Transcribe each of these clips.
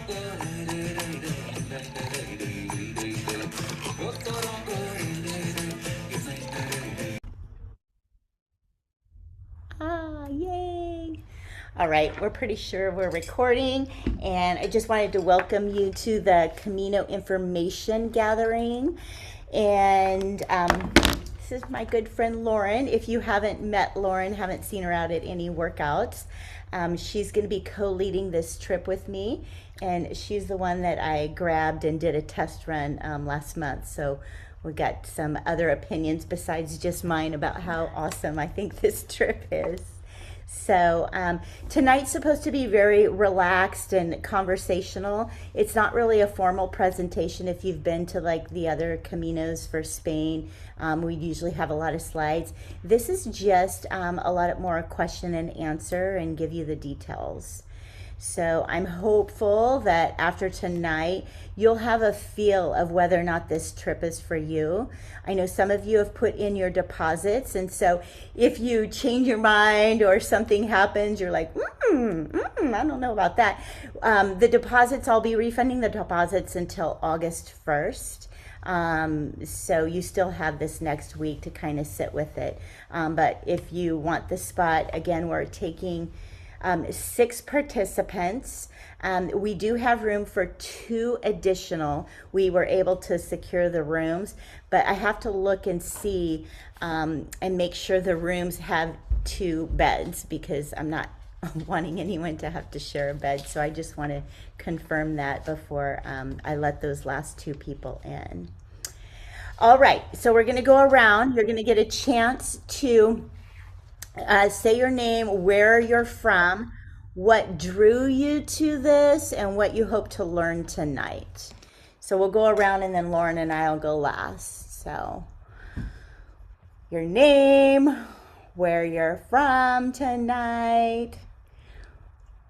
Ah, yay. All right, we're pretty sure we're recording, and I just wanted to welcome you to the Camino Information Gathering. And this is my good friend Lauren. If you haven't met Lauren, haven't seen her out at any workouts, she's going to be co-leading this trip with me, and she's the one that I grabbed and did a test run last month. So we got some other opinions besides just mine about how awesome I think this trip is. So tonight's supposed to be very relaxed and conversational. It's not really a formal presentation. If you've been to like the other Caminos for Spain, we usually have a lot of slides. This is just a lot more question and answer and give you the details. So I'm hopeful that after tonight, you'll have a feel of whether or not this trip is for you. I know some of you have put in your deposits, and so if you change your mind or something happens, you're like, I don't know about that. The deposits, I'll be refunding the deposits until August 1st. So you still have this next week to kind of sit with it. But if you want the spot, again, we're taking 6 participants. We do have room for 2 additional. We were able to secure the rooms, but I have to look and see and make sure the rooms have 2 beds, because I'm not wanting anyone to have to share a bed. So I just want to confirm that before I let those last 2 people in. All right, so we're going to go around. You're going to get a chance to say your name, where you're from, what drew you to this, and what you hope to learn tonight. So we'll go around, and then Lauren and I will go last. So your name, where you're from tonight,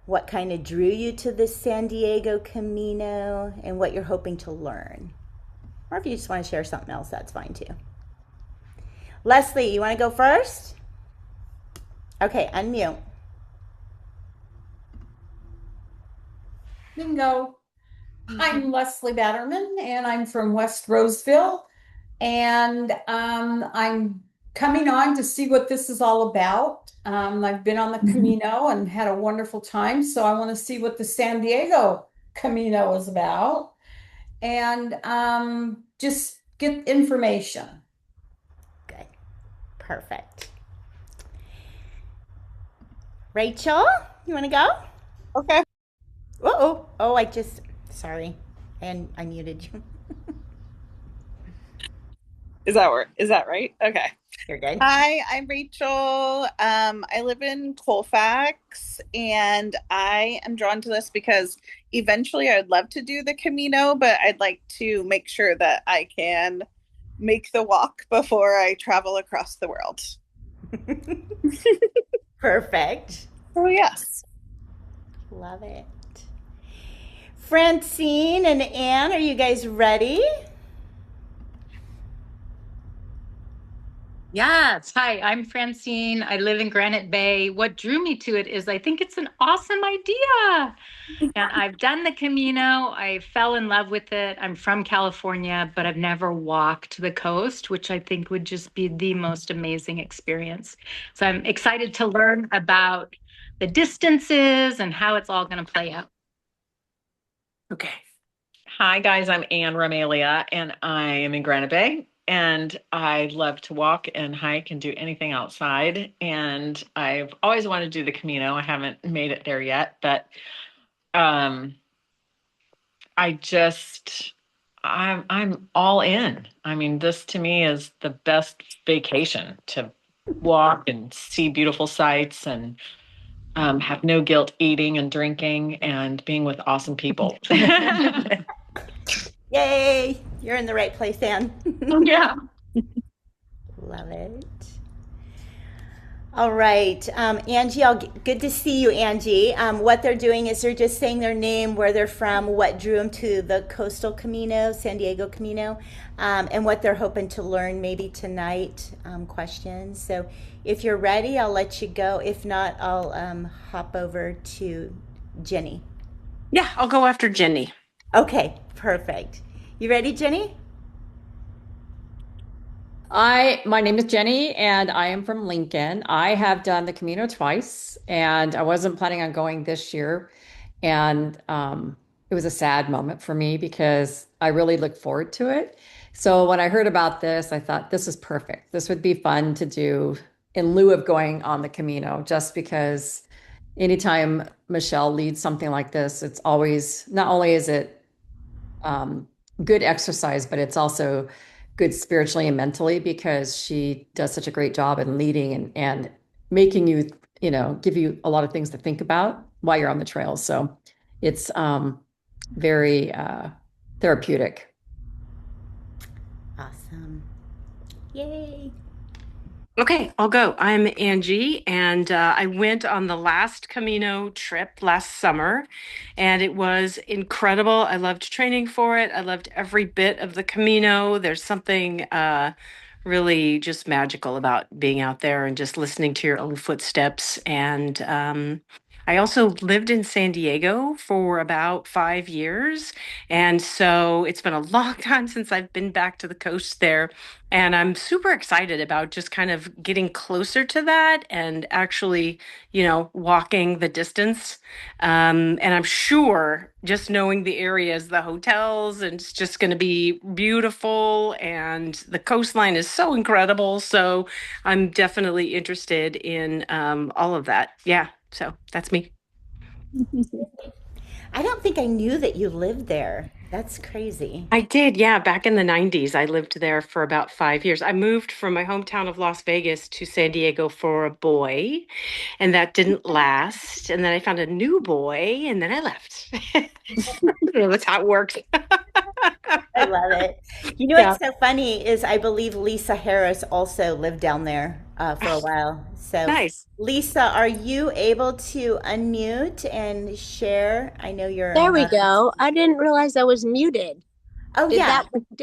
what kind of drew you to this San Diego Camino, and what you're hoping to learn. Or if you just want to share something else, that's fine too. Leslie, you want to go first? Okay, unmute. Bingo. I'm Leslie Batterman, and I'm from West Roseville, and I'm coming on to see what this is all about. I've been on the Camino and had a wonderful time, so I want to see what the San Diego Camino is about, and just get information. Good. Perfect. Rachel, you want to go? Okay. Uh-oh. Oh, sorry. And I muted you. Is that right? Okay. You're good. Hi, I'm Rachel. I live in Colfax, and I am drawn to this because eventually I'd love to do the Camino, but I'd like to make sure that I can make the walk before I travel across the world. Perfect. Oh, yes. Love it. Francine and Anne, are you guys ready? Yes. Hi, I'm Francine. I live in Granite Bay. What drew me to it is I think it's an awesome idea. And I've done the Camino. I fell in love with it. I'm from California, but I've never walked the coast, which I think would just be the most amazing experience. So I'm excited to learn about the distances and how it's all going to play out. Okay. Hi, guys. I'm Anne Romelia, and I am in Granite Bay. And I love to walk and hike and do anything outside. And I've always wanted to do the Camino. I haven't made it there yet, but I'm all in. I mean, this to me is the best vacation, to walk and see beautiful sights and have no guilt eating and drinking and being with awesome people. Yay! You're in the right place, Anne. Yeah. Love it. All right, Angie, good to see you, Angie. What they're doing is they're just saying their name, where they're from, what drew them to the Coastal Camino, San Diego Camino, and what they're hoping to learn maybe tonight, questions. So if you're ready, I'll let you go. If not, I'll hop over to Jenny. Yeah, I'll go after Jenny. Okay, perfect. You ready, Jenny? My name is Jenny and I am from Lincoln. I have done the Camino twice and I wasn't planning on going this year. And it was a sad moment for me because I really looked forward to it. So when I heard about this, I thought this is perfect. This would be fun to do in lieu of going on the Camino, just because anytime Michelle leads something like this, it's always not only is it um, good exercise, but it's also good spiritually and mentally because she does such a great job in leading and making you, give you a lot of things to think about while you're on the trails. So it's very therapeutic. Awesome. Yay. Okay, I'll go. I'm Angie, and I went on the last Camino trip last summer, and it was incredible. I loved training for it. I loved every bit of the Camino. There's something really just magical about being out there and just listening to your own footsteps. And I also lived in San Diego for about 5 years. And so it's been a long time since I've been back to the coast there. And I'm super excited about just kind of getting closer to that and actually, walking the distance. And I'm sure just knowing the areas, the hotels, and it's just going to be beautiful. And the coastline is so incredible. So I'm definitely interested in all of that. Yeah. So that's me. I don't think I knew that you lived there. That's crazy. I did, yeah. Back in the 90s, I lived there for about 5 years. I moved from my hometown of Las Vegas to San Diego for a boy, and that didn't last. And then I found a new boy, and then I left. That's how it works. I love it. You know Yeah, what's so funny is I believe Lisa Harris also lived down there for a while. So, nice. Lisa, are you able to unmute and share? I know you're There on we a. go. I didn't realize I was muted. Oh, Did yeah.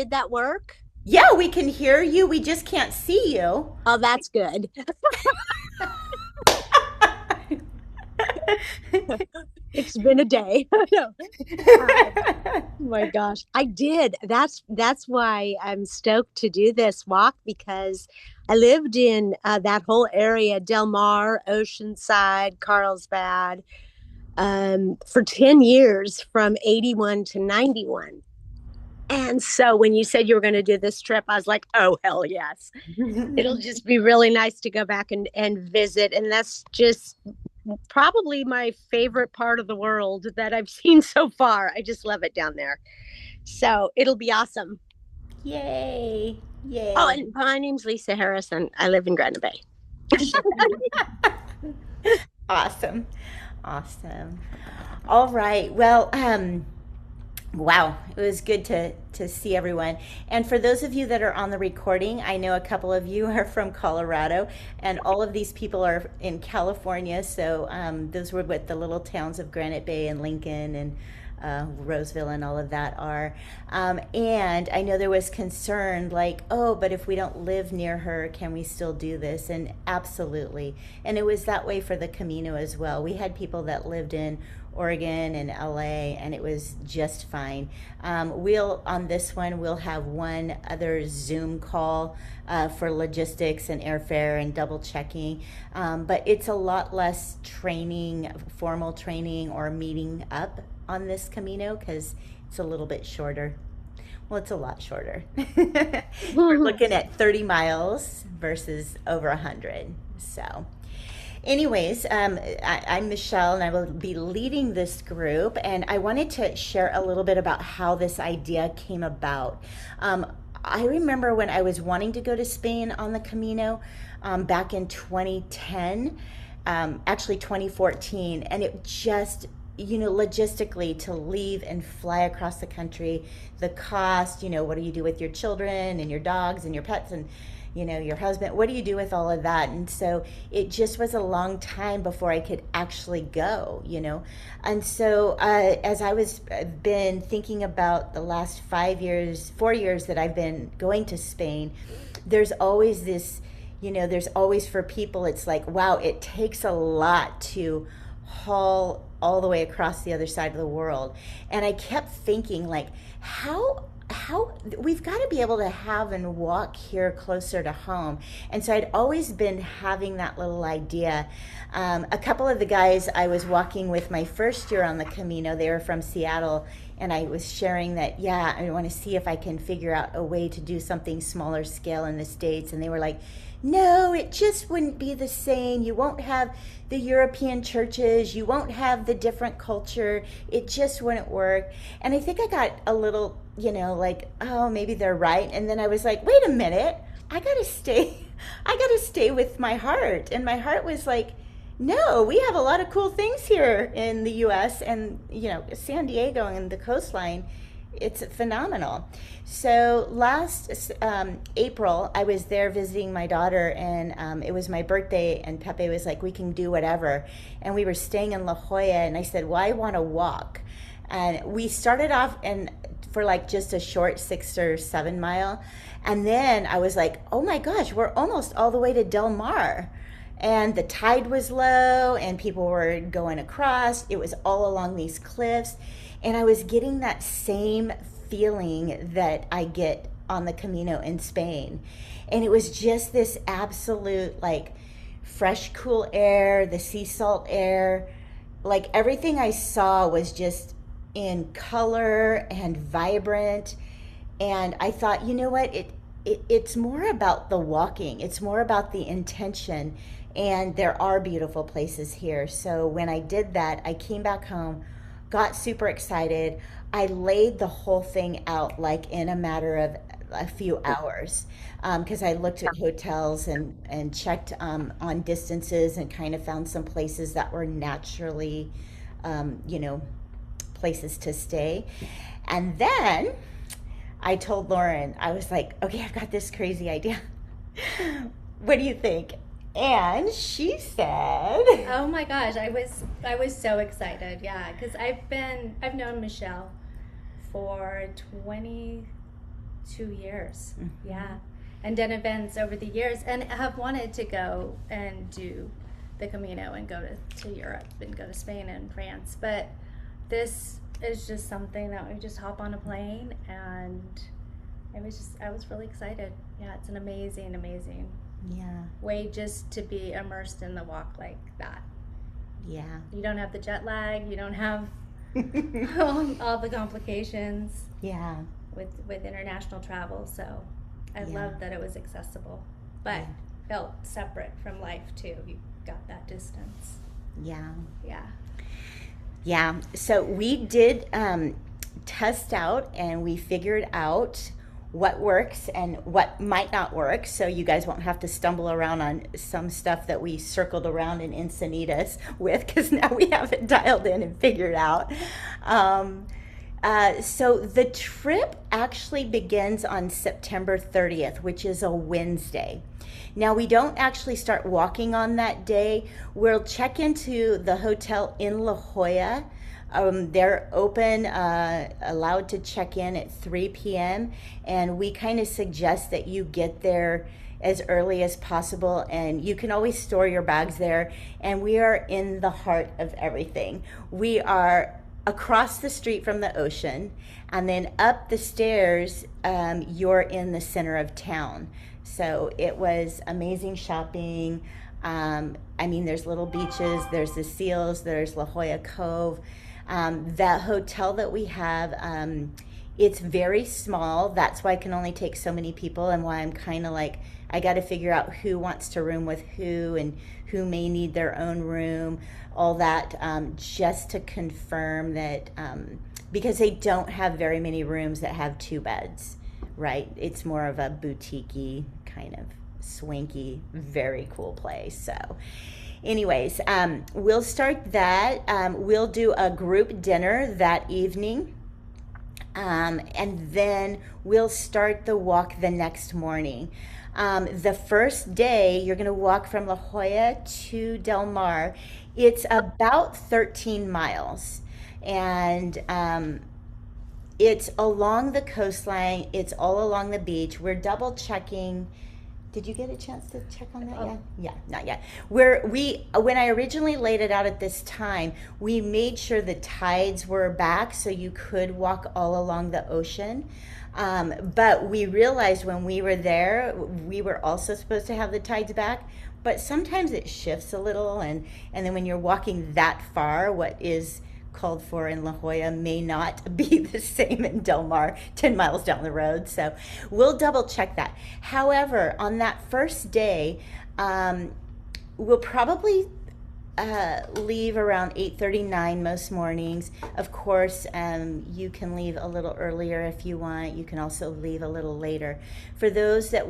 that work? Yeah, we can hear you. We just can't see you. Oh, that's good. It's been a day. No. Oh my gosh. I did. That's why I'm stoked to do this walk because I lived in that whole area, Del Mar, Oceanside, Carlsbad, for 10 years from 81 to 91. And so when you said you were going to do this trip, I was like, oh, hell yes. It'll just be really nice to go back and visit. And that's just probably my favorite part of the world that I've seen so far. I just love it down there. So it'll be awesome. Yay. Yay. Oh, and my name's Lisa Harrison. I live in Granite Bay. Awesome. Awesome. All right. Well, wow, it was good to see everyone. And for those of you that are on the recording, I know a couple of you are from Colorado, and all of these people are in California. So those were what the little towns of Granite Bay and Lincoln and Roseville and all of that are. And I know there was concern like, oh, but if we don't live near her, can we still do this? And absolutely. And it was that way for the Camino as well. We had people that lived in Oregon and LA, and it was just fine. On this one, we'll have one other Zoom call for logistics and airfare and double checking. But it's a lot less training, formal training or meeting up on this Camino because it's a little bit shorter. Well, it's a lot shorter. We're looking at 30 miles versus over 100. So anyways, I'm Michelle and I will be leading this group. And I wanted to share a little bit about how this idea came about. I remember when I was wanting to go to Spain on the Camino back in 2010, actually 2014, and it just, logistically to leave and fly across the country, the cost, what do you do with your children and your dogs and your pets and your husband, what do you do with all of that? And so it just was a long time before I could actually go, And so as I was been thinking about the last 4 years that I've been going to Spain, there's always this, there's always for people, it's like, wow, it takes a lot to haul all the way across the other side of the world. And I kept thinking, like, how we've got to be able to have and walk here closer to home. And so I'd always been having that little idea. A couple of the guys I was walking with my first year on the Camino, they were from Seattle, and I was sharing that, yeah, I want to see if I can figure out a way to do something smaller scale in the States. And they were like, no, it just wouldn't be the same. You won't have the European churches. You won't have the different culture. It just wouldn't work. And I think I got a little, like, oh, maybe they're right. And then I was like, wait a minute, I got to stay with my heart. And my heart was like, no, we have a lot of cool things here in the US, and, San Diego and the coastline. It's phenomenal. So last April, I was there visiting my daughter, and it was my birthday, and Pepe was like, we can do whatever. And we were staying in La Jolla, and I said, well, I want to walk. And we started off for like just a short 6 or 7 mile. And then I was like, oh my gosh, we're almost all the way to Del Mar. And the tide was low, and people were going across. It was all along these cliffs. And I was getting that same feeling that I get on the Camino in Spain. And it was just this absolute, like, fresh, cool air, the sea salt air. Like, everything I saw was just in color and vibrant. And I thought, you know what? It's more about the walking. It's more about the intention. And there are beautiful places here. So when I did that, I came back home, got super excited. I laid the whole thing out like in a matter of a few hours, because I looked at hotels and checked on distances, and kind of found some places that were naturally, places to stay. And then I told Lauren, I was like, okay, I've got this crazy idea. What do you think? And she said, oh my gosh, I was so excited. Yeah, because I've known Michelle for 22 years. Mm-hmm. Yeah. And done events over the years, and have wanted to go and do the Camino and go to Europe and go to Spain and France. But this is just something that we just hop on a plane, and I was really excited. Yeah, it's an amazing way just to be immersed in the walk like that. Yeah. You don't have the jet lag, you don't have all the complications. Yeah. With international travel, so I love that it was accessible, but felt separate from life too. You got that distance. Yeah. Yeah. Yeah. So we did test out, and we figured out what works and what might not work, so you guys won't have to stumble around on some stuff that we circled around in Encinitas with, because now we have it dialed in and figured out. So the trip actually begins on September 30th, which is a Wednesday. Now, we don't actually start walking on that day. We'll check into the hotel in La Jolla. They're open, allowed to check in at 3 p.m. And we kind of suggest that you get there as early as possible, and you can always store your bags there. And we are in the heart of everything. We are across the street from the ocean, and then up the stairs, you're in the center of town. So it was amazing shopping. There's little beaches, there's the Seals, there's La Jolla Cove. The hotel that we have, it's very small. That's why I can only take so many people, and why I'm kind of like, I got to figure out who wants to room with who, and who may need their own room, all that, just to confirm that, because they don't have very many rooms that have 2 beds, right? It's more of a boutique-y, kind of swanky, very cool place. So anyways, we'll start that. We'll do a group dinner that evening. And then we'll start the walk the next morning. The first day, you're going to walk from La Jolla to Del Mar. It's about 13 miles. And it's along the coastline. It's all along the beach. We're double checking Did you get a chance to check on that yet? Yeah, not yet. When I originally laid it out at this time, we made sure the tides were back so you could walk all along the ocean. But we realized when we were there, we were also supposed to have the tides back. But sometimes it shifts a little, and then when you're walking that far, what is called for in La Jolla may not be the same in Del Mar, 10 miles down the road. So we'll double check that. However, on that first day, we'll probably leave around 8:39 most mornings. Of course, you can leave a little earlier if you want. You can also leave a little later. For those that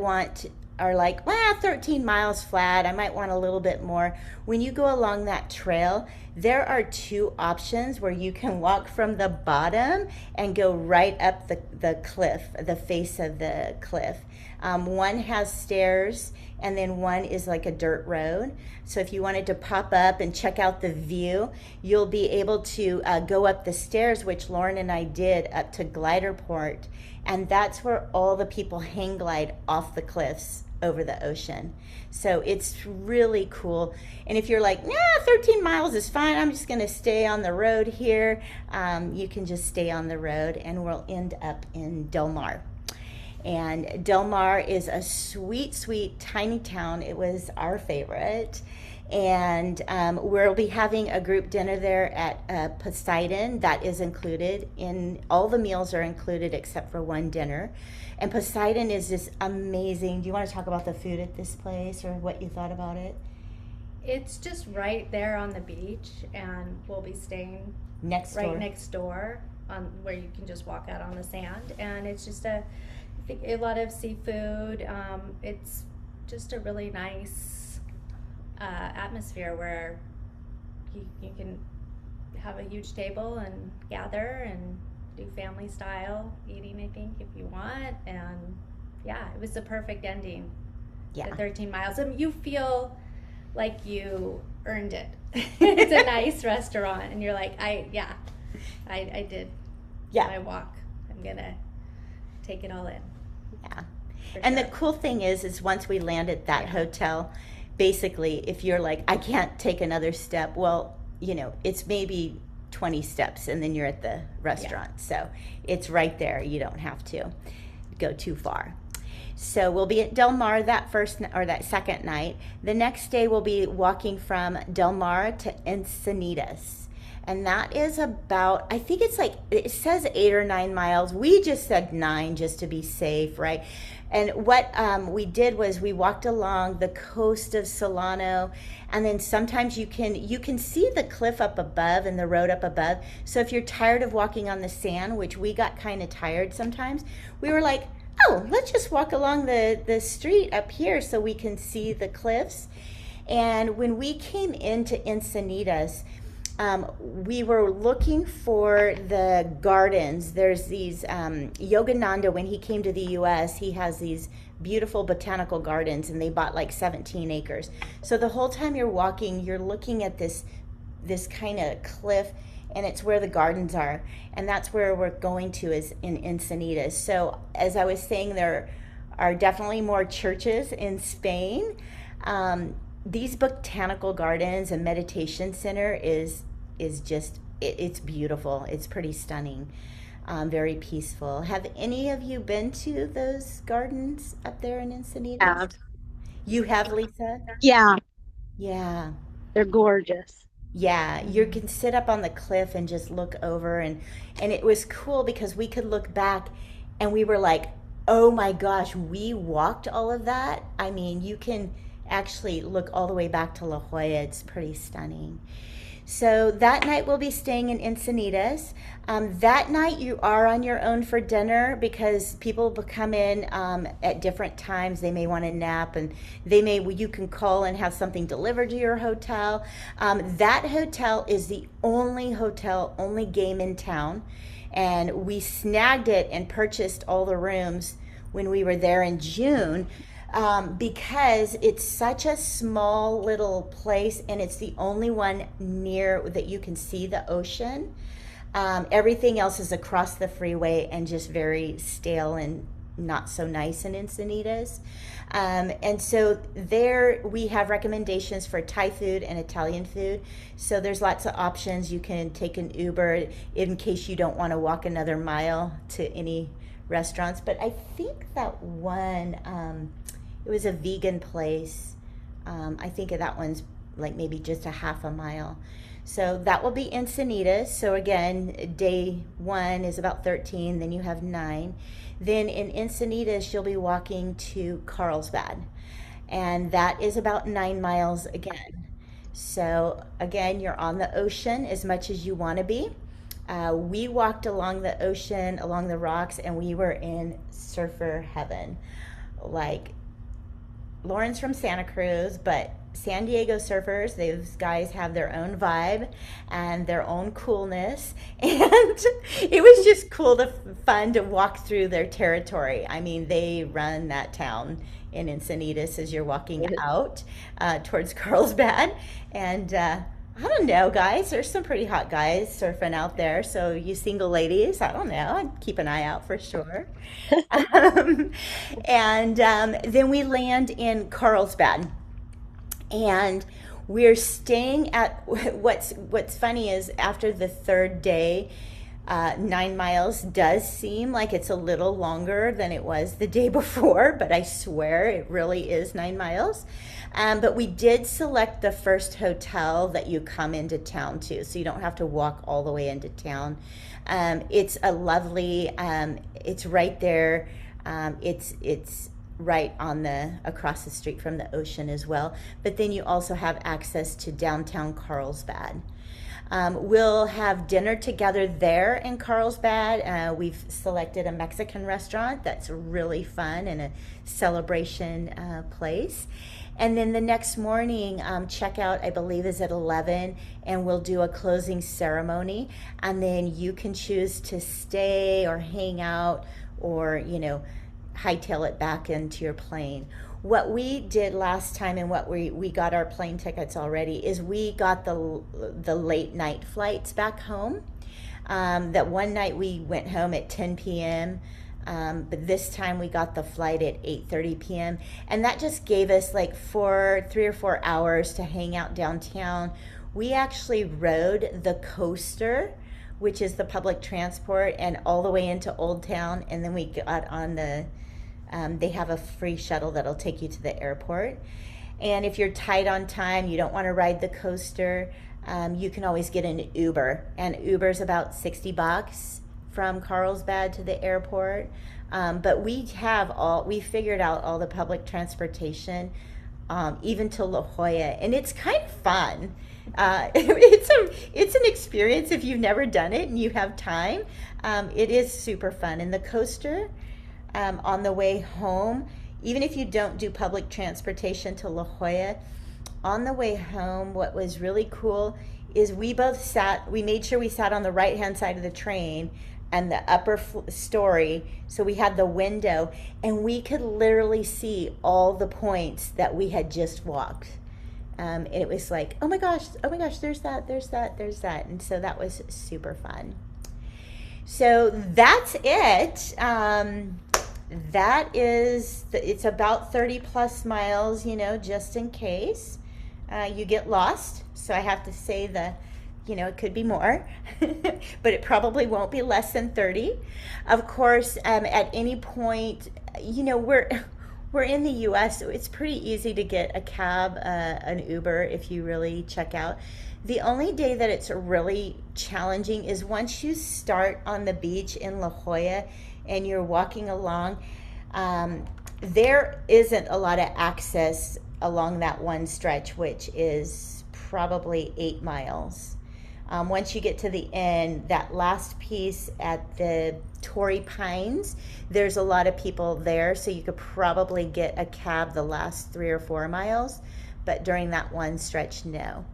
are like, well, 13 miles flat, I might want a little bit more. When you go along that trail, there are two options where you can walk from the bottom and go right up the cliff, the face of the cliff. One has stairs, and then one is like a dirt road. So if you wanted to pop up and check out the view, you'll be able to go up the stairs, which Lauren and I did, up to Glider Port. And that's where all the people hang glide off the cliffs over the ocean. So it's really cool. And if you're like, nah, 13 miles is fine, I'm just gonna stay on the road here, you can just stay on the road, and we'll end up in Del Mar. And Del Mar is a sweet, sweet, tiny town. It was our favorite. And we'll be having a group dinner there at Poseidon. That is included in, all the meals are included except for one dinner. And Poseidon is just amazing. Do you want to talk about the food at this place or what you thought about it? It's just right there on the beach, and we'll be staying next door on where you can just walk out on the sand. And it's just I think a lot of seafood. It's just a really nice atmosphere where you can have a huge table and gather and do family style eating, I think, if you want. And yeah, it was the perfect ending. Yeah. The 13 miles. And you feel like you earned it. It's a nice restaurant, and you're like, I did my walk. I'm gonna take it all in. Yeah. And the cool thing is once we land at that hotel, basically, if you're like, I can't take another step, well, it's maybe 20 steps and then you're at the restaurant. So it's right there. You don't have to go too far. So we'll be at Del Mar that second night. The next day we'll be walking from Del Mar to Encinitas. And that is about, I think it's like, it says 8 or 9 miles. We just said 9 just to be safe, right? And what we did was we walked along the coast of Solano, and then sometimes you can see the cliff up above and the road up above. So if you're tired of walking on the sand, which we got kind of tired sometimes, we were like, oh, let's just walk along the street up here so we can see the cliffs. And when we came into Encinitas, we were looking for the gardens. There's these, Yogananda, when he came to the U.S., he has these beautiful botanical gardens, and they bought like 17 acres. So the whole time you're walking, you're looking at this kind of cliff, and it's where the gardens are. And that's where we're going to, is in Encinitas. So as I was saying, there are definitely more churches in Spain. These botanical gardens and meditation center is just, it's beautiful. It's pretty stunning, very peaceful. Have any of you been to those gardens up there in Encinitas? Yeah. You have, Lisa? Yeah, Yeah. they're gorgeous. Yeah, you can sit up on the cliff and just look over, and it was cool because we could look back and we were like, oh my gosh, we walked all of that. I mean, you can actually look all the way back to La Jolla. It's pretty stunning. So that night we'll be staying in Encinitas. That night you are on your own for dinner because people will come in at different times. They may want to nap, and you can call and have something delivered to your hotel. That hotel is the only game in town, and we snagged it and purchased all the rooms when we were there in June. Because it's such a small little place, and it's the only one near that you can see the ocean. Everything else is across the freeway and just very stale and not so nice in Encinitas. And so there we have recommendations for Thai food and Italian food. So there's lots of options. You can take an Uber in case you don't want to walk another mile to any restaurants. But I think that one, it was a vegan place. I think that one's like maybe just a half a mile. So that will be Encinitas. So again, day 1 is about 13, then you have 9. Then in Encinitas, you'll be walking to Carlsbad, and that is about 9 miles again. So again, you're on the ocean as much as you want to be. We walked along the ocean, along the rocks, and we were in surfer heaven. Like Lauren's from Santa Cruz, but San Diego surfers, those guys have their own vibe and their own coolness, and it was just fun to walk through their territory. I mean, they run that town in Encinitas as you're walking out towards Carlsbad, and I don't know, guys, there's some pretty hot guys surfing out there, so you single ladies, I don't know, I'd keep an eye out for sure. And then we land in Carlsbad. And we're staying at, what's funny is after the 3rd day, 9 miles does seem like it's a little longer than it was the day before, but I swear it really is 9 miles. But we did select the first hotel that you come into town to, so you don't have to walk all the way into town. It's a lovely, it's right there. It's right on across the street from the ocean as well. But then you also have access to downtown Carlsbad. We'll have dinner together there in Carlsbad. We've selected a Mexican restaurant that's really fun and a celebration place. And then the next morning, checkout, I believe, is at 11, and we'll do a closing ceremony. And then you can choose to stay or hang out or, hightail it back into your plane. What we did last time, and what we got our plane tickets already, is we got the late night flights back home. That one night we went home at 10 p.m., but this time we got the flight at 8:30 p.m. And that just gave us like 3 or 4 hours to hang out downtown. We actually rode the coaster, which is the public transport, and all the way into Old Town, and then we got on they have a free shuttle that'll take you to the airport. And if you're tight on time, you don't want to ride the coaster, you can always get an Uber, and Uber's about $60 from Carlsbad to the airport. But we figured out all the public transportation, even to La Jolla, and it's kind of fun. It's an experience if you've never done it and you have time. It is super fun. And the coaster, on the way home, even if you don't do public transportation to La Jolla, on the way home, what was really cool is we made sure we sat on the right hand side of the train and the upper story, so we had the window, and we could literally see all the points that we had just walked. And it was like, oh my gosh, there's that. And so that was super fun. So that's it. It's about 30 plus miles, just in case you get lost. So I have to say it could be more, but it probably won't be less than 30. Of course, at any point, we're in the U.S., so it's pretty easy to get a cab, an Uber, if you really check out. The only day that it's really challenging is once you start on the beach in La Jolla and you're walking along, there isn't a lot of access along that one stretch, which is probably 8 miles. Once you get to the end, that last piece at the Torrey Pines, there's a lot of people there, so you could probably get a cab the last 3 or 4 miles, but during that one stretch, no.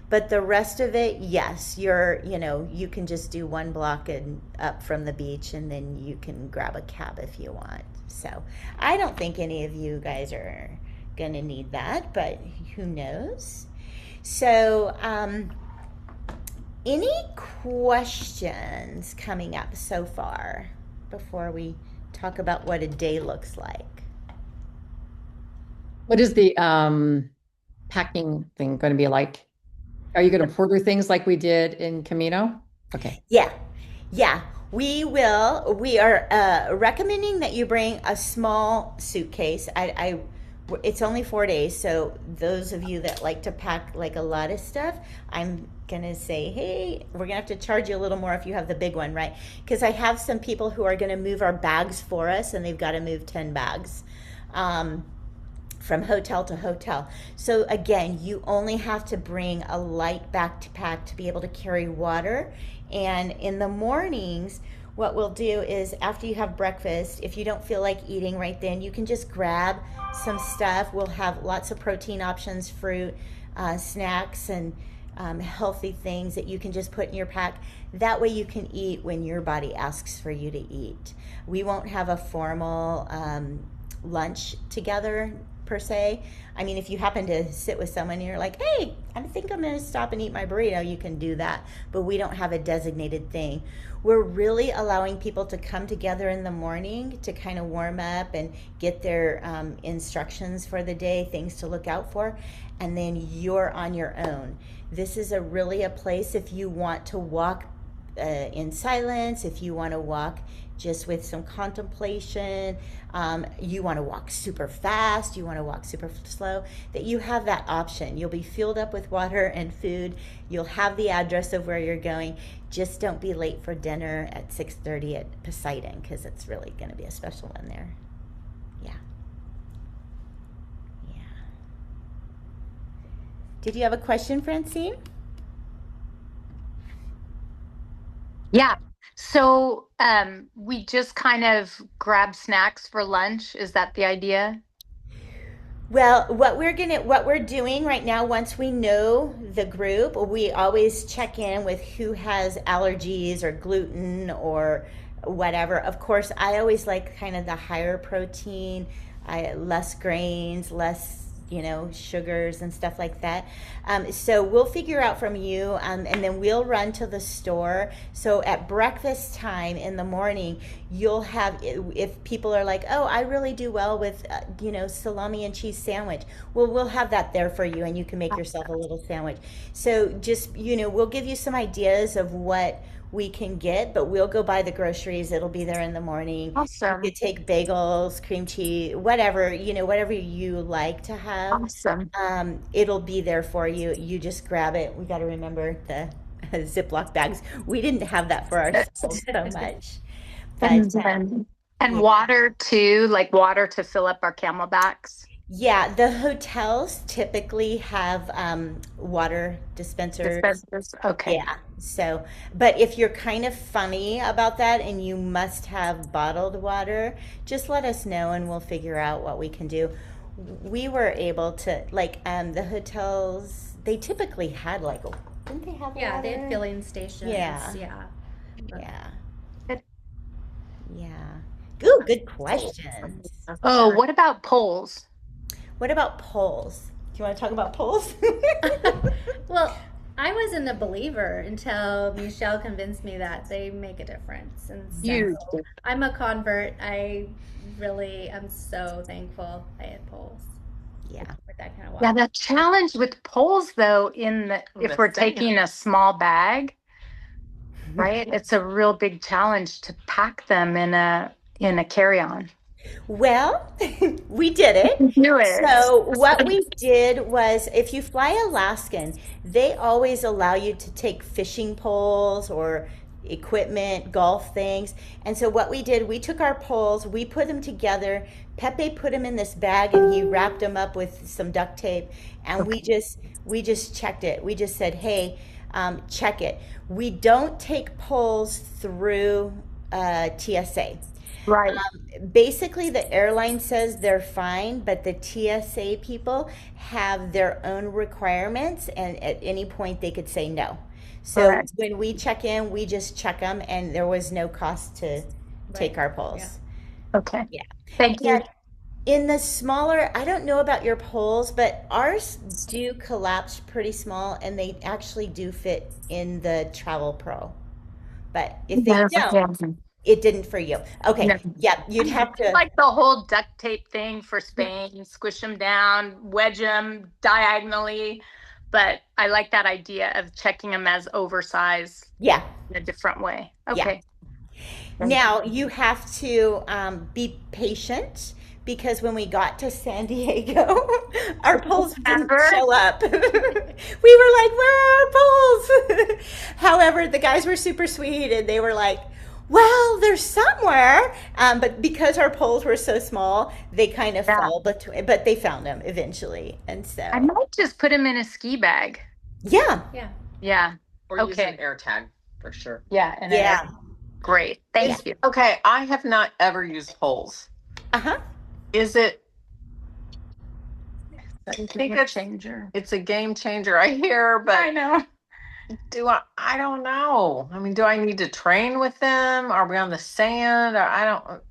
But the rest of it, yes, you can just do one block and up from the beach, and then you can grab a cab if you want. So I don't think any of you guys are gonna need that, but who knows? So, any questions coming up so far before we talk about what a day looks like. What is the packing thing going to be like? Are you going to order things like we did in Camino? Okay. Yeah, yeah, we will. We are recommending that you bring a small suitcase. It's only 4 days, so those of you that like to pack like a lot of stuff, I'm gonna say, hey, we're gonna have to charge you a little more if you have the big one, right? Because I have some people who are gonna move our bags for us, and they've got to move 10 bags. From hotel to hotel. So again, you only have to bring a light backpack to be able to carry water. And in the mornings, what we'll do is after you have breakfast, if you don't feel like eating right then, you can just grab some stuff. We'll have lots of protein options, fruit, snacks, and healthy things that you can just put in your pack. That way you can eat when your body asks for you to eat. We won't have a formal lunch together per se. I mean, if you happen to sit with someone and you're like, hey, I think I'm going to stop and eat my burrito, you can do that. But we don't have a designated thing. We're really allowing people to come together in the morning to kind of warm up and get their instructions for the day, things to look out for, and then you're on your own. This is really a place if you want to walk in silence, if you want to walk just with some contemplation, you want to walk super fast, you want to walk super slow, that you have that option. You'll be filled up with water and food. You'll have the address of where you're going. Just don't be late for dinner at 6:30 at Poseidon, because it's really going to be a special one there. Yeah. Yeah. Did you have a question, Francine? Yeah. So we just kind of grab snacks for lunch. Is that the idea? Well, what we're doing right now, once we know the group, we always check in with who has allergies or gluten or whatever. Of course, I always like kind of the higher protein, less grains, less sugars and stuff like that. So we'll figure out from you, and then we'll run to the store. So at breakfast time in the morning, you'll have, if people are like, oh, I really do well with salami and cheese sandwich, well, we'll have that there for you, and you can make yourself a little sandwich. So just we'll give you some ideas of what we can get, but we'll go buy the groceries. It'll be there in the morning. Awesome. You could take bagels, cream cheese, whatever, whatever you like to have. Awesome. It'll be there for you. You just grab it. We got to remember the Ziploc bags. We didn't have that for ourselves so much. But And yeah. water too, like water to fill up our camelbacks. Yeah, the hotels typically have water dispensers. Okay. Yeah. So, but if you're kind of funny about that and you must have bottled water, just let us know and we'll figure out what we can do. We were able to, like, the hotels, they typically had didn't they have Yeah, they water? had filling stations. Yeah. Yeah. Yeah. Good. Yeah. Ooh, good questions. Oh, what about polls? What about polls? Do you want to talk about polls? Well, I wasn't a believer until Michelle convinced me that they make a difference. And so Huge. I'm a convert. I really am so thankful I had polls. Yeah. With that kind of Yeah, walk. the challenge with polls though, if we're taking a small bag, right? It's a real big challenge to pack them in a carry-on. Well, we did it. Do it. So what we did was, if you fly Alaskan, they always allow you to take fishing poles or equipment, golf things. And so what we did, we took our poles, we put them together. Pepe put them in this bag and he wrapped them up with some duct tape. And we just checked it. We just said, hey, check it. We don't take poles through TSA. Right. Basically, the airline says they're fine, but the TSA people have their own requirements, and at any point they could say no. So Correct. when we check in, we just check them, and there was no cost to take our polls. Yeah. Okay. Yeah. Thank you. And in the smaller, I don't know about your polls, but ours do collapse pretty small, and they actually do fit in the Travel Pro. But if they don't, It didn't for you. Okay. No. Yeah, you'd have I to. like the whole duct tape thing for Spain, squish them down, wedge them diagonally. But I like that idea of checking them as oversized Yeah. in a different way. Yeah. Okay. Now you have to be patient because when we got to San Diego, our poles didn't Ever? show up. We were like, "Where are our poles?" However, the guys were super sweet and they were like, "Well, they're somewhere." But because our poles were so small, they kind of Yeah. fall between. But they found them eventually, and I so might just put them in a ski bag. yeah, Yeah. Yeah. Or use an Okay. air tag for sure. Yeah. And yeah, great. Thank you. Okay, I have not ever used poles. uh-huh. Is it? I It's a think game changer. it's a game changer. I hear, I but know. I don't know. I mean, do I need to train with them? Are we on the sand? Or I don't.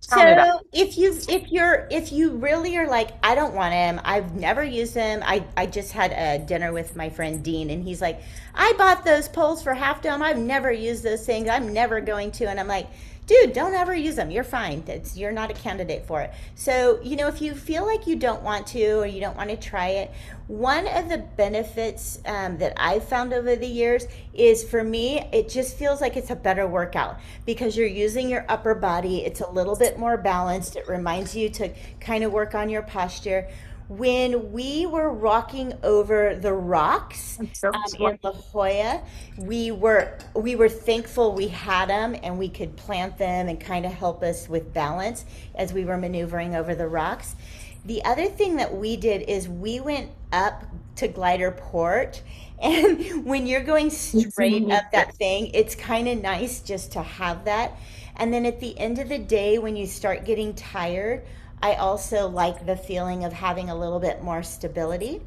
Tell me about. So if you really are like, I don't want him, I've never used him. I just had a dinner with my friend Dean and he's like, I bought those poles for Half Dome. I've never used those things. I'm never going to. And I'm like, dude, don't ever use them. You're fine. You're not a candidate for it. So, if you feel like you don't want to or you don't want to try it, one of the benefits that I've found over the years is for me, it just feels like it's a better workout because you're using your upper body. It's a little bit more balanced. It reminds you to kind of work on your posture. When we were rocking over the rocks So in La Jolla, we were thankful we had them and we could plant them and kind of help us with balance as we were maneuvering over the rocks. The other thing that we did is we went up to Glider Port, and when you're going straight up that thing, it's kind of nice just to have that. And then at the end of the day, when you start getting tired, I also like the feeling of having a little bit more stability.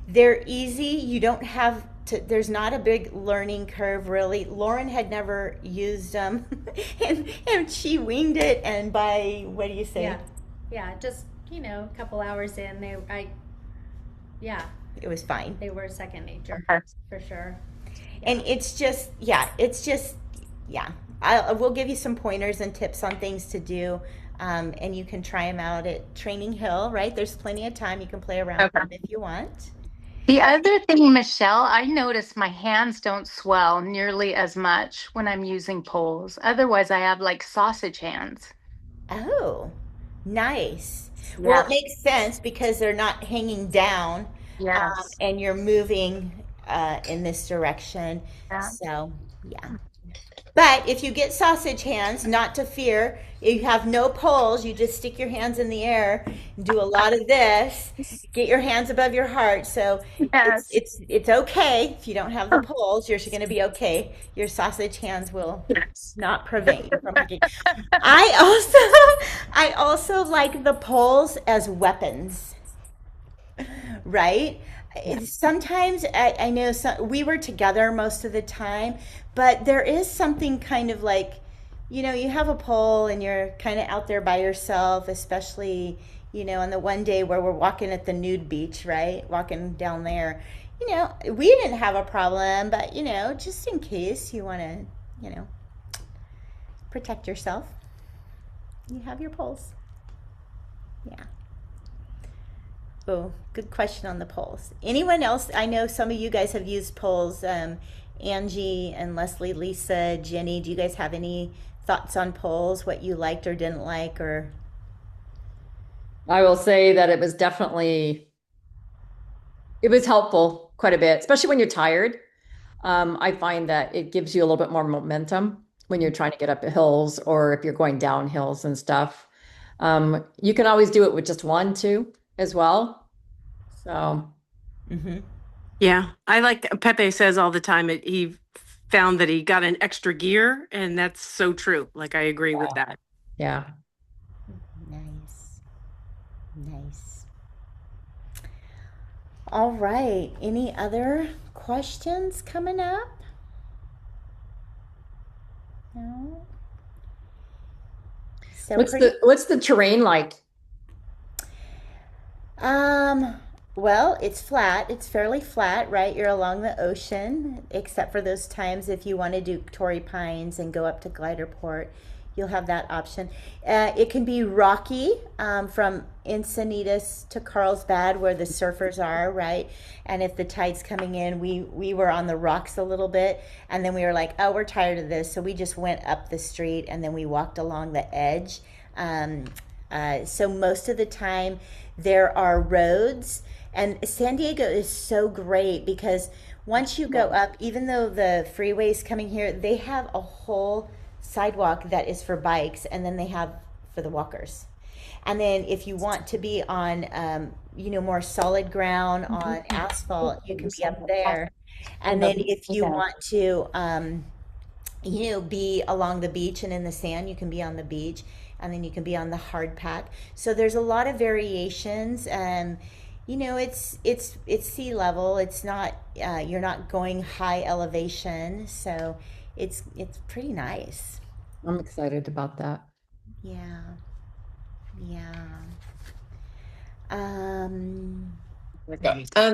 They're easy. You don't have to, there's not a big learning curve really. Lauren had never used them and she winged it. And by, what do you say? Yeah. Yeah. Just, a couple hours in, yeah, It was fine. they were second nature Okay. for sure. And it's just, yeah. We'll give you some pointers and tips on things to do. And you can try them out at Training Hill, right? There's plenty of time. You can play around with Okay. them if you want. The other thing, Michelle, I notice my hands don't swell nearly as much when I'm using poles. Otherwise, I have like sausage hands. Oh, nice. Well, it makes sense because they're not hanging down Yes. and you're moving in this direction. Yeah. So, yeah. But if you get sausage hands, not to fear, you have no poles, you just stick your hands in the air, do a lot of this, get your hands above your heart. So Yes. it's okay if you don't have the poles, you're going to be okay. Your sausage hands will not prevent you from working. I also like the poles as weapons, right? Sometimes I know we were together most of the time, but there is something kind of like, you have a pole and you're kind of out there by yourself, especially, on the one day where we're walking at the nude beach, right? Walking down there. We didn't have a problem, but, just in case you want to, protect yourself, you have your poles. Yeah. Oh, good question on the polls. Anyone else? I know some of you guys have used polls. Angie and Leslie, Lisa, Jenny, do you guys have any thoughts on polls? What you liked or didn't like? Or I will say that it was helpful quite a bit, especially when you're tired. I find that it gives you a little bit more momentum when you're trying to get up hills or if you're going down hills and stuff. You can always do it with just one too as well. So Yeah, I like Pepe says all the time he found that he got an extra gear, and that's so true. Like, I agree with that. yeah. nice. All right. Any other questions coming up? No. So What's the terrain like? Well, it's flat. It's fairly flat, right? You're along the ocean, except for those times if you want to do Torrey Pines and go up to Glider Port, you'll have that option. It can be rocky from Encinitas to Carlsbad, where the surfers are, right? And if the tide's coming in, we were on the rocks a little bit, and then we were like, oh, we're tired of this, so we just went up the street, and then we walked along the edge. So most of the time, there are roads. And San Diego is so great because once you go up, even though the freeway's coming here, they have a whole sidewalk that is for bikes, and then they have for the walkers. And then if you want to be on, more solid ground on asphalt, you can be up there. And then if you want to, be along the beach and in the sand, you can be on the beach, and then you can be on the hard pack. So there's a lot of variations. It's sea level. It's not you're not going high elevation, so it's pretty nice. I'm excited about that. Yeah.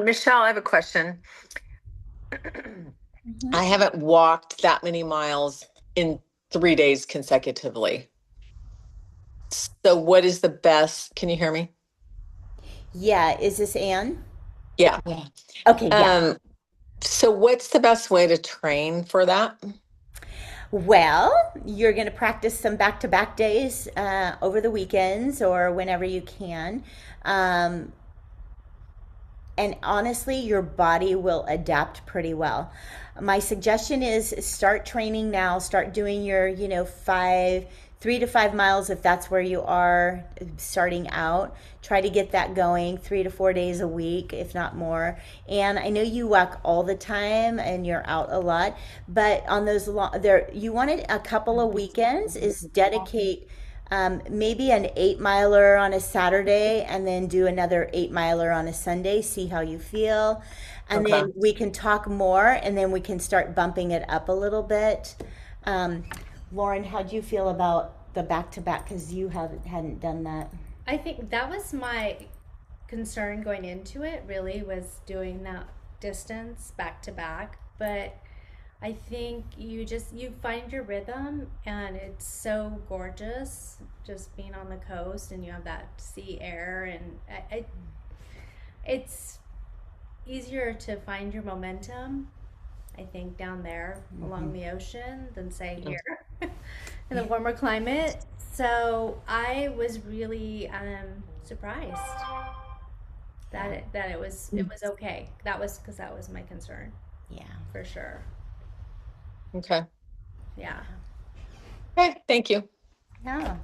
Michelle, I have a question. I haven't walked that many miles in 3 days consecutively. So what is the best? Can you hear me? Yeah. Is this Anne? Yeah. Okay. Yeah. So what's the best way to train for that? Well, you're going to practice some back-to-back days over the weekends or whenever you can. And honestly, your body will adapt pretty well. My suggestion is start training now. Start doing your, 3 to 5 miles if that's where you are starting out. Try to get that going 3 to 4 days a week, if not more. And I know you walk all the time and you're out a lot, but on those you wanted a couple of weekends is dedicate maybe an 8-miler on a Saturday and then do another 8-miler on a Sunday. See how you feel. And then we can talk more, and then we can start bumping it up a little bit. Lauren, how'd you feel about the back-to-back? Because you hadn't done that. I think that was my concern going into it, really, was doing that distance back to back. But I think you find your rhythm, and it's so gorgeous just being on the coast, and you have that sea air, and it's easier to find your momentum, I think, down there along the ocean than say here in the warmer climate. So I was really surprised that it was okay. That was because that was my concern. Yeah, for sure. Okay. Yeah. Okay. Thank you. Yeah.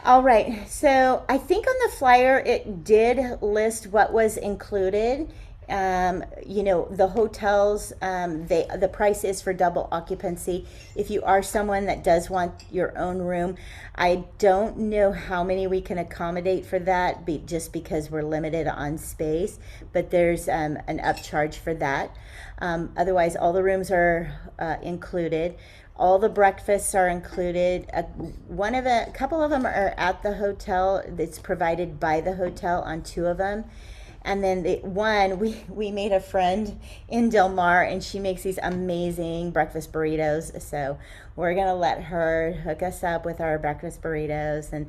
All right. So I think on the flyer it did list what was included. The hotels, the price is for double occupancy. If you are someone that does want your own room, I don't know how many we can accommodate for that, just because we're limited on space, but there's an upcharge for that. Otherwise, all the rooms are included. All the breakfasts are included. A couple of them are at the hotel. It's provided by the hotel on 2 of them. And then we made a friend in Del Mar, and she makes these amazing breakfast burritos. So we're gonna let her hook us up with our breakfast burritos. And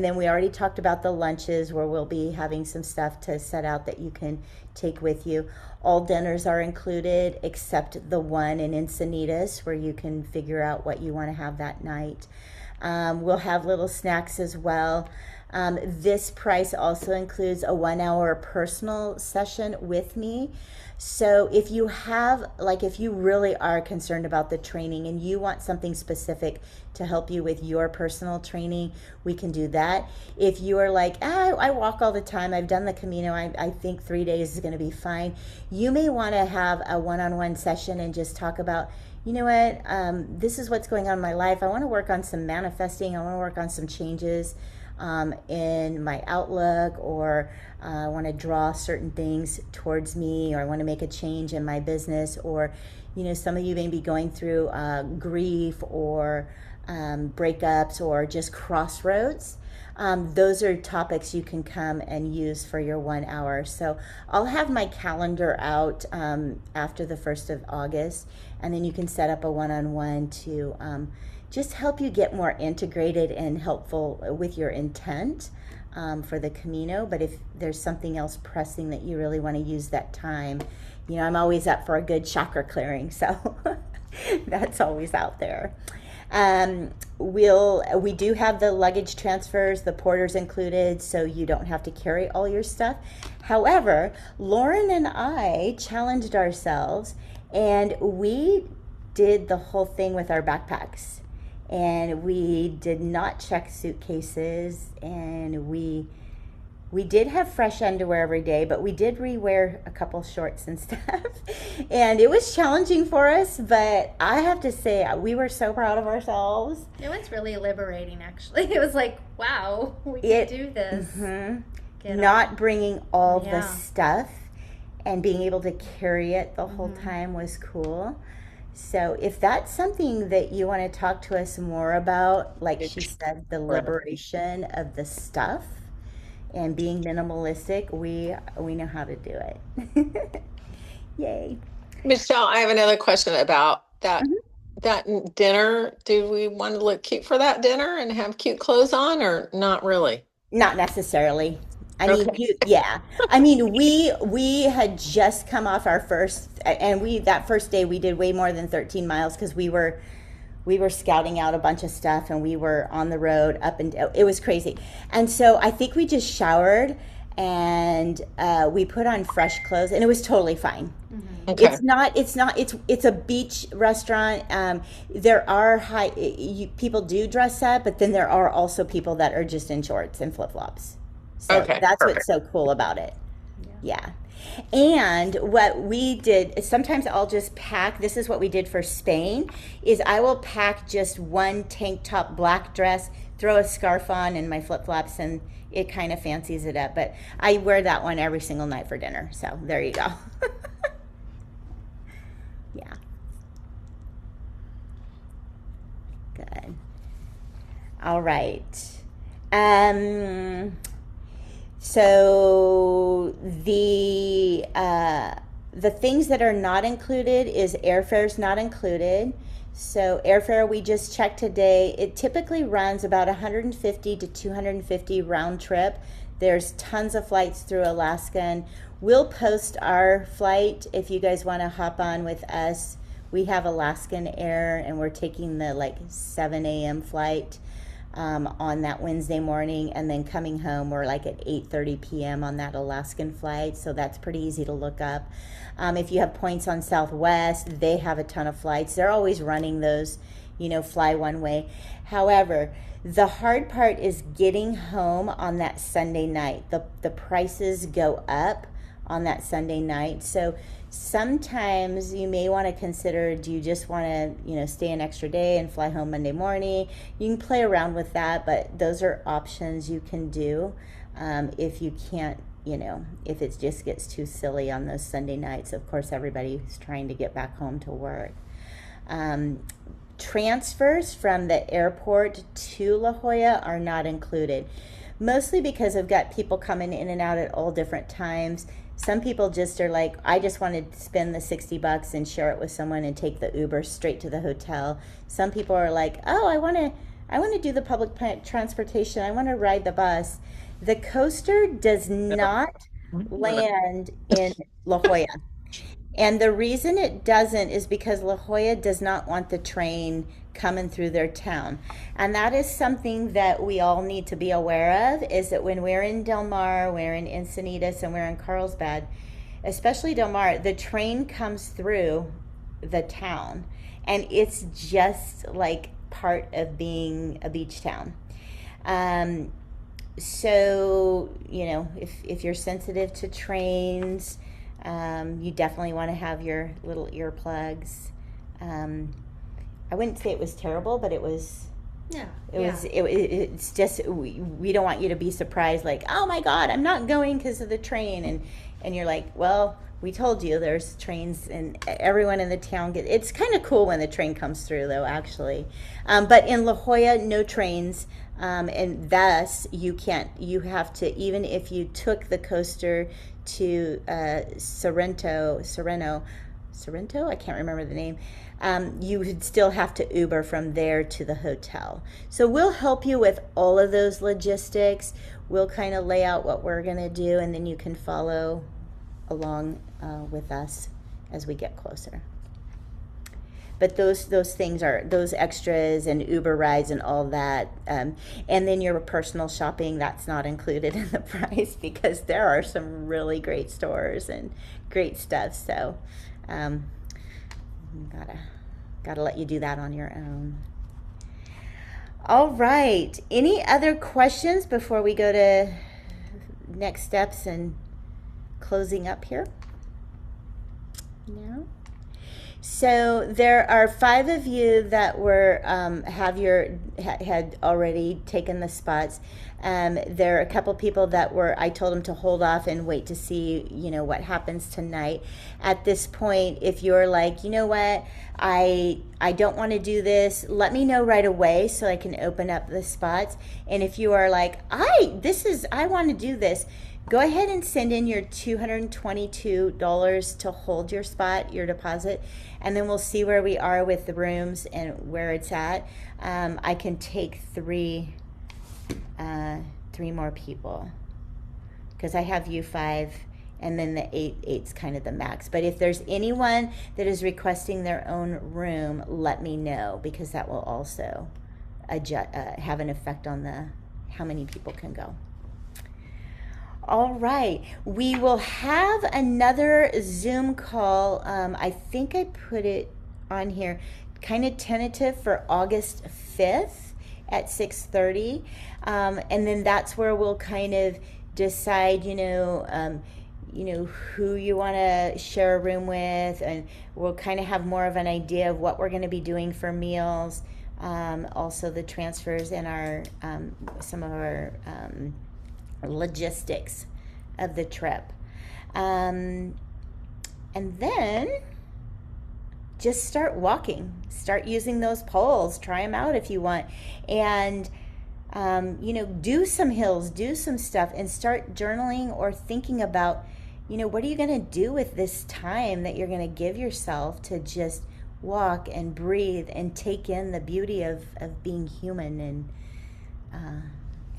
then we already talked about the lunches, where we'll be having some stuff to set out that you can take with you. All dinners are included except the one in Encinitas, where you can figure out what you want to have that night. We'll have little snacks as well. This price also includes a 1-hour personal session with me. So if you really are concerned about the training and you want something specific to help you with your personal training, we can do that. If you are like, I walk all the time, I've done the Camino, I think 3 days is going to be fine, you may want to have a one-on-one session and just talk about, you know what, this is what's going on in my life. I want to work on some manifesting. I want to work on some changes. in my outlook, or I want to draw certain things towards me, or I want to make a change in my business, or some of you may be going through grief or breakups or just crossroads. Those are topics you can come and use for your 1 hour. So I'll have my calendar out after the 1st of August, and then you can set up a one-on-one to just help you get more integrated and helpful with your intent for the Camino. But if there's something else pressing that you really want to use that time, I'm always up for a good chakra clearing, so that's always out there. We do have the luggage transfers, the porters included, so you don't have to carry all your stuff. However, Lauren and I challenged ourselves, and we did the whole thing with our backpacks, and we did not check suitcases, and we did have fresh underwear every day, but we did rewear a couple shorts and stuff. And it was challenging for us, but I have to say, we were so proud of ourselves. It was really liberating, actually. It was like, wow, we can do this. Not bringing all the stuff and being able to carry it the whole time was cool. So if that's something that you want to talk to us more about, like she said, the liberation of the stuff and being minimalistic, we know how to do it. Yay. Michelle, I have another question about that that dinner. Do we want to look cute for that dinner and have cute clothes on, or not really? Not necessarily. I mean, we had just come off our first, and that first day we did way more than 13 miles because we were scouting out a bunch of stuff, and we were on the road up and down. It was crazy. And so I think we just showered, and we put on fresh clothes, and it was totally fine. Okay. It's a beach restaurant. There are people do dress up, but then there are also people that are just in shorts and flip-flops. So that's what's so cool about it. Yeah. And what we did is sometimes I'll just pack, this is what we did for Spain, is I will pack just one tank top black dress, throw a scarf on and my flip-flops, and it kind of fancies it up. But I wear that one every single night for dinner. So there you go. Yeah. Good. All right. So the things that are not included is airfare's not included. So airfare we just checked today. It typically runs about 150 to 250 round trip. There's tons of flights through Alaska, and we'll post our flight if you guys want to hop on with us. We have Alaskan Air, and we're taking the 7 a.m. flight on that Wednesday morning, and then coming home we're at 8:30 p.m. on that Alaskan flight, so that's pretty easy to look up. If you have points on Southwest, they have a ton of flights. They're always running those, fly one way. However, the hard part is getting home on that Sunday night. The prices go up on that Sunday night, so sometimes you may want to consider, do you just want to stay an extra day and fly home Monday morning? You can play around with that, but those are options you can do if you can't, if it just gets too silly on those Sunday nights. Of course, everybody's trying to get back home to work. Transfers from the airport to La Jolla are not included, mostly because I've got people coming in and out at all different times. Some people just are like, I just want to spend the $60 and share it with someone and take the Uber straight to the hotel. Some people are like, oh, I want to do the public transportation. I want to ride the bus. The coaster does not land in La Jolla. And the reason it doesn't is because La Jolla does not want the train coming through their town. And that is something that we all need to be aware of, is that when we're in Del Mar, we're in Encinitas, and we're in Carlsbad, especially Del Mar, the train comes through the town. And it's just part of being a beach town. So, if you're sensitive to trains, you definitely want to have your little earplugs. I wouldn't say it was terrible, but it was Yeah. It's just we don't want you to be surprised, like, oh my God, I'm not going because of the train, and you're like, well, we told you there's trains, and everyone in the town it's kind of cool when the train comes through, though, actually. But in La Jolla, no trains, and thus you have to, even if you took the coaster to Sorrento, I can't remember the name. You would still have to Uber from there to the hotel. So we'll help you with all of those logistics. We'll kind of lay out what we're going to do, and then you can follow along with us as we get closer. But those things are those extras and Uber rides and all that, and then your personal shopping, that's not included in the price, because there are some really great stores and great stuff. So gotta let you do that on your own. All right. Any other questions before we go to next steps and closing up here? No. So there are 5 of you that were had already taken the spots. There are a couple people that I told them to hold off and wait to see, what happens tonight. At this point, if you're like, you know what, I don't want to do this, let me know right away so I can open up the spots. And if you are like, I want to do this, go ahead and send in your $222 to hold your spot, your deposit, and then we'll see where we are with the rooms and where it's at. I can take three more people, because I have you 5, and then the eight's kind of the max. But if there's anyone that is requesting their own room, let me know, because that will also have an effect on how many people can go. All right, we will have another Zoom call. I think I put it on here, kind of tentative, for August 5th at 6:30. And then that's where we'll kind of decide, who you want to share a room with, and we'll kind of have more of an idea of what we're going to be doing for meals. Also the transfers and some of our logistics of the trip, and then just start walking, start using those poles, try them out if you want, and do some hills, do some stuff, and start journaling or thinking about, what are you going to do with this time that you're going to give yourself to just walk and breathe and take in the beauty of being human, and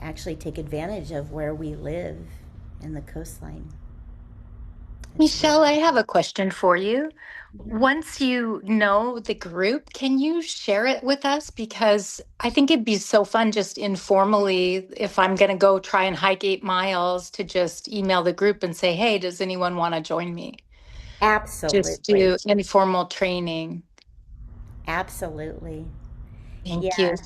actually take advantage of where we live in the coastline. Michelle, I have a question for you. Once you know the group, can you share it with us? Because I think it'd be so fun just informally, if I'm going to go try and hike 8 miles, to just email the group and say, hey, does anyone want to join me? Absolutely. Just do informal training. Absolutely. Thank you.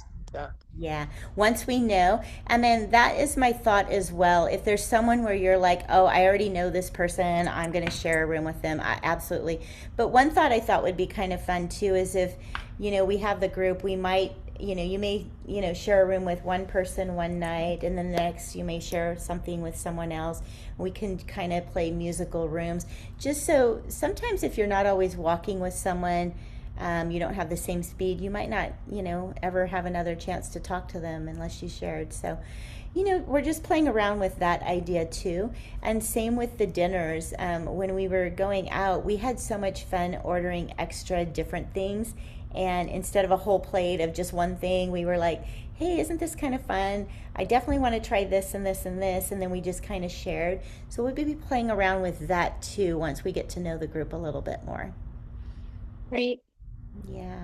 Yeah, once we know, and then that is my thought as well. If there's someone where you're like, oh, I already know this person, I'm going to share a room with them, absolutely. But one thought I thought would be kind of fun too is if, we have the group, we might, you may, share a room with one person one night, and then the next you may share something with someone else. We can kind of play musical rooms, just so sometimes if you're not always walking with someone, you don't have the same speed, you might not, ever have another chance to talk to them unless you shared. So, we're just playing around with that idea too. And same with the dinners. When we were going out, we had so much fun ordering extra different things. And instead of a whole plate of just one thing, we were like, hey, isn't this kind of fun? I definitely want to try this and this and this. And then we just kind of shared. So we'll be playing around with that too once we get to know the group a little bit more. Great. Yeah.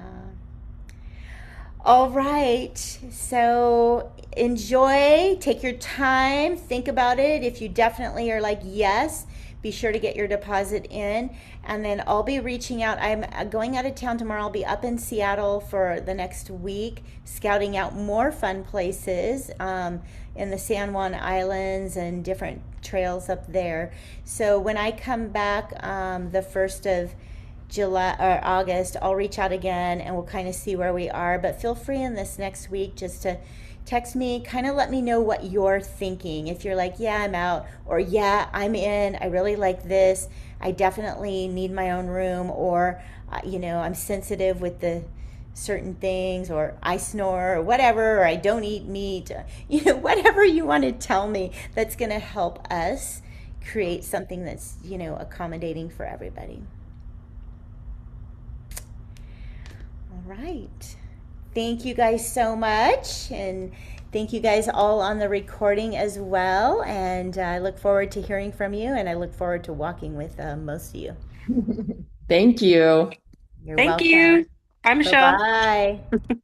All right. So enjoy, take your time, think about it. If you definitely are like, yes, be sure to get your deposit in. And then I'll be reaching out. I'm going out of town tomorrow. I'll be up in Seattle for the next week, scouting out more fun places in the San Juan Islands and different trails up there. So when I come back the 1st of July or August, I'll reach out again and we'll kind of see where we are. But feel free in this next week just to text me, kind of let me know what you're thinking. If you're like, yeah, I'm out, or yeah, I'm in, I really like this, I definitely need my own room, or, I'm sensitive with the certain things, or I snore, or whatever, or I don't eat meat, whatever you want to tell me that's going to help us create something that's, accommodating for everybody. All right. Thank you guys so much. And thank you guys all on the recording as well. And I look forward to hearing from you. And I look forward to walking with most of you. Thank you. You're Thank welcome. you. Bye, Michelle. Bye-bye.